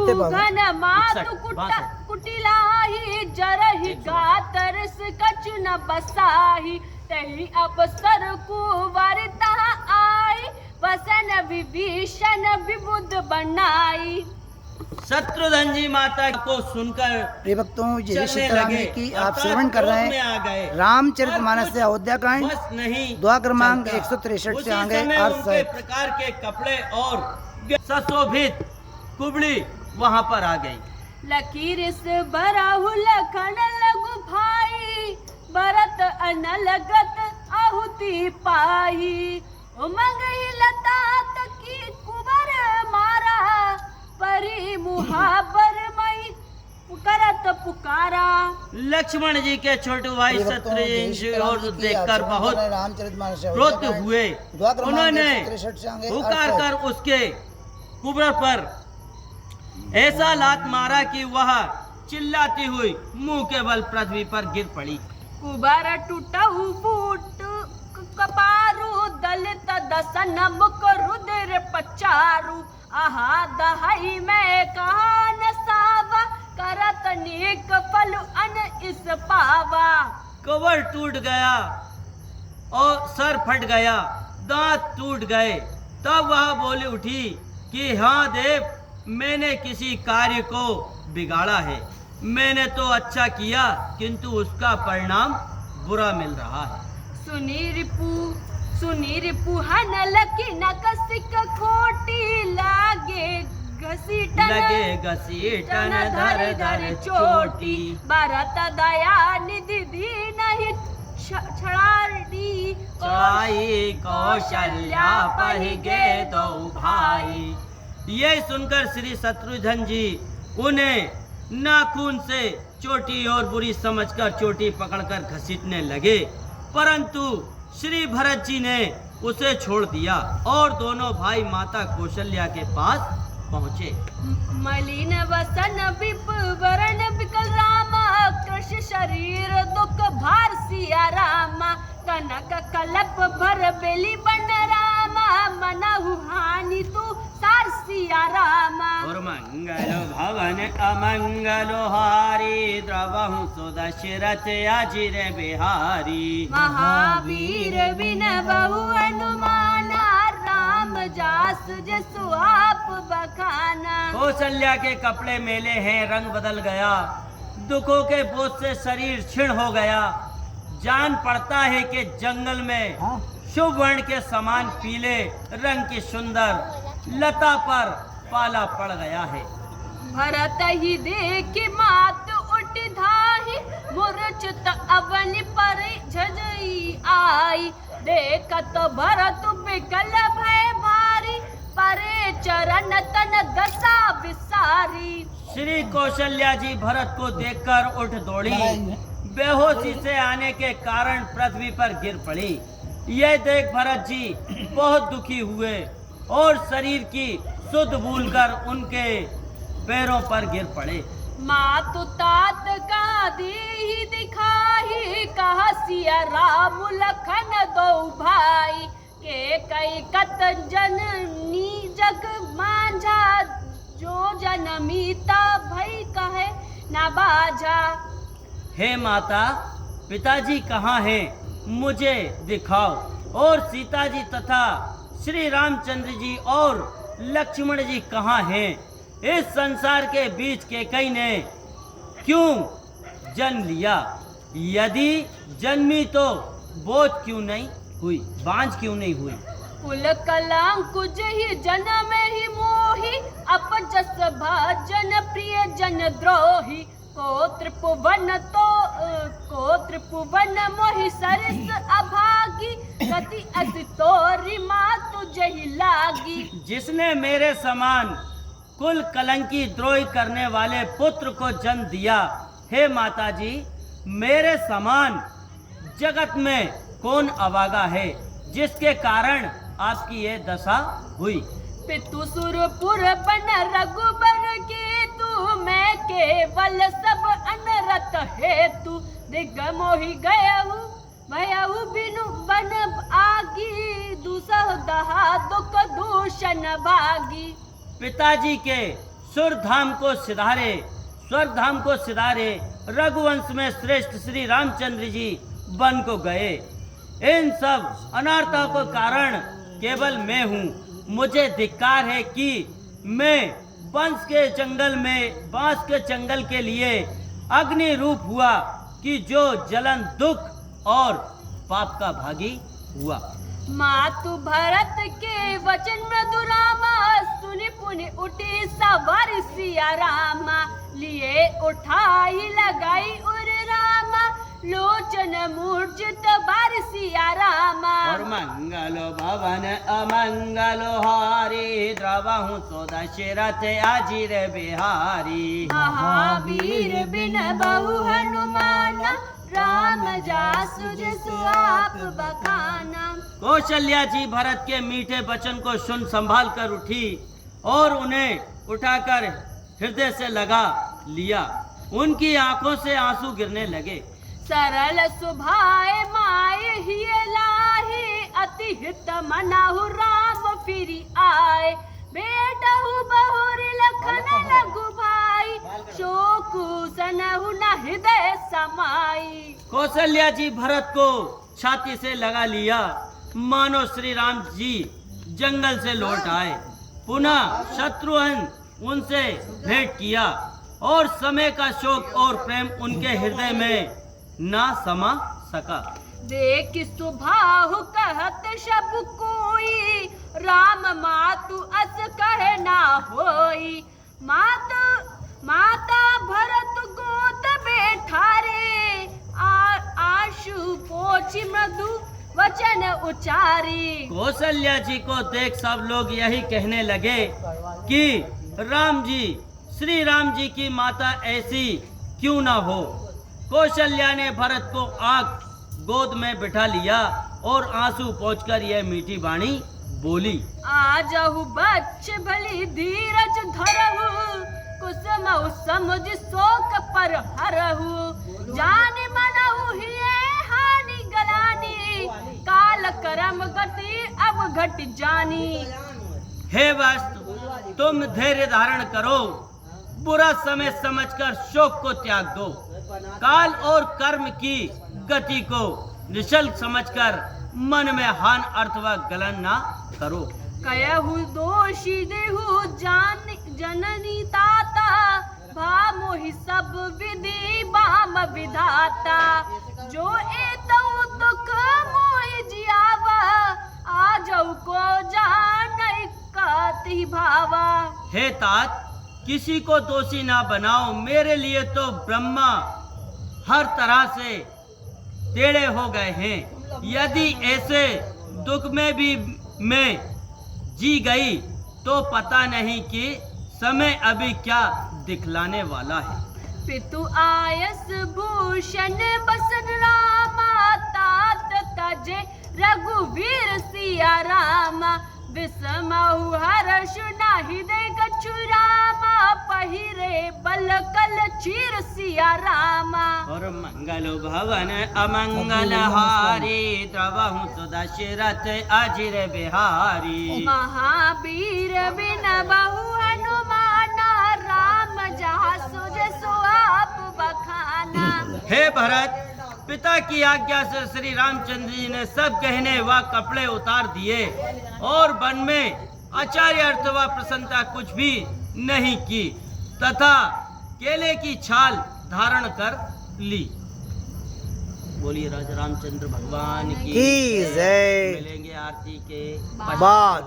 घन मातु कुटिलाही जरहि गातरस कछु न बसाही तही अवसर कुंवर तह आई वसन विभीषण विबुध बनाई। शत्रुघ्न जी माता को सुनकर प्रिय भक्तों, ये चलने सीताराम लगे, जी की आप अर्थात श्रवण कर रहे क्रोध में आ गए। हैं रामचरितमानस से अयोध्या कांड बस नहीं दुआ क्रमांक चलता। 163 उसी से आगे समय अर्थ उनके प्रकार के कपड़े और सुशोभित कुबड़ी वहां पर आ गई। लकीर से बराहु लखन लगु भाई भरत अनलगत आहुति पाई उमंग ही लता की कुबर मारा परी मुहाबर मई करत पुकारा। लक्ष्मण जी के छोटे भाई शत्रुघ्न जी और देखकर बहुत रामचरितमानस से क्रोध हुए। दुआ क्रमांक उन्होंने 163 से आगे पुकार अर्थ कर उसके कुबर पर ऐसा लात मारा कि वह चिल्लाती हुई मुंह के बल पृथ्वी पर गिर पड़ी। कुबर टूटहु बूट कपारू दलित दसन मुख रुद्र पचारू आहा दहाई में कहा न सावा करत नेक फल अन इस पावा। कवर टूट गया और सर फट गया, दांत टूट गए। तब वह बोली उठी कि हाँ देव, मैंने किसी कार्य को बिगाड़ा है। मैंने तो अच्छा किया किंतु उसका परिणाम बुरा मिल रहा है। सुनी रिपु हन लकी नकसिक खोटी लागे घसीटन धर धर चोटी भरत दया निधि दी नहीं छड़ाड़ी चढ़ाई कौशल्या पहिगे दो भाई। ये सुनकर श्री शत्रुघ्न जी उन्हें नाखून से चोटी और बुरी समझकर चोटी पकड़कर घसीटने लगे, परंतु श्री भरत जी ने उसे छोड़ दिया और दोनों भाई माता कौशल्या के पास पहुँचे। मलिन वसन विप वरण विकल रामा कृष शरीर दुख भार सिया रामा कनक कलप भर बेली बन रामा मनहु हानि तू सार सिया रामा। और मंगलो भवन अमंगलो हारी द्रवहु सुदशरथ अजिर बिहारी महावीर बिन बहु अनुमाना राम जास जसु आप बखाना। कौशल्या के कपड़े मेले हैं, रंग बदल गया, दुखों के बोझ से शरीर क्षीण हो गया। जान पड़ता है कि जंगल में शुभ वर्ण के समान पीले रंग की सुंदर लता पर पाला पड़ गया है। भरत ही देख मात उठ धाही मूर्छित अवनि पर झजई आई देखत भरत बिकल भय भारी परे चरण तन दशा विसारी। श्री कौशल्या जी भरत को देखकर उठ दौड़ी, बेहोशी से आने के कारण पृथ्वी पर गिर पड़ी। यह देख भरत जी बहुत दुखी हुए और शरीर की सुध भूलकर उनके पैरों पर गिर पड़े। मातु तात का दी दिखाही कहा सिया राम लखन दो भाई के कई कत जननी जग मांझा जो जनमीता भई कहे न बाजा। हे माता, पिताजी कहाँ हैं? मुझे दिखाओ। और सीता जी तथा श्री रामचंद्र जी और लक्ष्मण जी कहाँ हैं? इस संसार के बीच कैकेयी ने क्यों जन्म लिया? यदि जन्मी तो बोझ क्यों नहीं हुई, बांझ क्यों नहीं हुई? कुल कलाम कुछ ही जन्म ही मोही अपजस भाजन प्रिय जन द्रोही को त्रिपुवन मोहि सरस अभागी गति अति तोरी माँ तुझे ही लागी। जिसने मेरे समान कुल कलंकी द्रोही करने वाले पुत्र को जन्म दिया, हे माता जी, मेरे समान जगत में कौन अभागा है जिसके कारण आपकी ये दशा हुई? पितु सुरपुर बन रघुबर के तू मैं केवल सब अनरत हेतु दिग मोहि गयहु भयहु बिनु बन आगी दुसह दहा दुख दूषण भागी। पिताजी के सुरधाम को सिधारे, स्वर्गधाम को सिधारे रघुवंश में श्रेष्ठ श्री रामचंद्र जी वन को गए। इन सब अनर्थों को कारण केवल मैं हूँ। मुझे धिक्कार है कि मैं बांस के जंगल के लिए अग्नि रूप हुआ कि जो जलन दुख और पाप का भागी हुआ। मातु भरत के वचन मधुरामा, सुनि पुनि उठी सवारी सिया रामा। लिए उठाई लगाई उर रामा, लोचन मूर्छित बार सिया रामा। और मंगलो भवन अमंगलो हारी, द्रवहु तो दशरथ अजीर बिहारी। महावीर बिन बहु हनुमाना, राम जासु जसु आप बखाना। कौशल्या जी भरत के मीठे वचन को सुन संभाल कर उठी और उन्हें उठाकर हृदय से लगा लिया। उनकी आंखों से आंसू गिरने लगे। सरल सुभाए माय हिय लाही, अति हित मनाहु राम फिरी आए। बेटहु बहुरी लखन लघु भाई, शोकु सनहु न हृदय समाई। कौशल्या जी भरत को छाती से लगा लिया, मानो श्री राम जी जंगल से लौट आए। पुनः शत्रुघ्न उनसे भेंट किया और समय का शोक और प्रेम उनके हृदय में ना समा सका। देख सुभाहु कहत सब कोई, राम मातु अस कहे ना होई। माता भरत गोद बैठारे, आशु पोछी मृदु वचन उचारी। कौशल्या जी को देख सब लोग यही कहने लगे कि राम जी, श्री राम जी की माता ऐसी क्यों ना हो। कौशल्या ने भरत को आंख गोद में बिठा लिया और आंसू पोंछकर यह मीठी वाणी बोली। आजहु बच्च भली धीरज धरहु, कुसुम समुझ शोक पर हरहु। जान मनहु हिये हानि गलानी, काल करम गति अब घट जानी। हे वास्तु, तुम धैर्य धारण करो, बुरा समय समझकर शोक को त्याग दो। काल और कर्म की गति को निश्चल समझकर मन में हान अथवा गलन ना करो। कयहु दोषी देहु जननी ताता, भा मोहि सब विधि बाम विधाता। जो एतउ दुख मोहि जियावा, आजउ को जानई काति भावा। हे तात, किसी को दोषी ना बनाओ। मेरे लिए तो ब्रह्मा हर तरह से टेढ़े हो गए हैं। यदि ऐसे दुख में भी मैं जी गई तो पता नहीं कि समय अभी क्या दिखलाने वाला है। पितु आयस भूषण बसन रामा, तात तजे रघुवीर सिया रामा। विसमहु हर्ष नाही दे कछु रामा, पहिरे बल कल चीर सिया रामा। और मंगल भवन अमंगल हारी, द्रवहु तो दशरथ अजीर बिहारी। महावीर बिन बहु हनुमाना, राम जासु जसु आप बखाना। हे भरत, पिता की आज्ञा से श्री रामचंद्र जी ने सब गहने व कपड़े उतार दिए और वन में आचार्य अथवा प्रसन्नता कुछ भी नहीं की तथा केले की छाल धारण कर ली। बोलिए राजा रामचंद्र भगवान की जय। मिलेंगे आरती के बाद।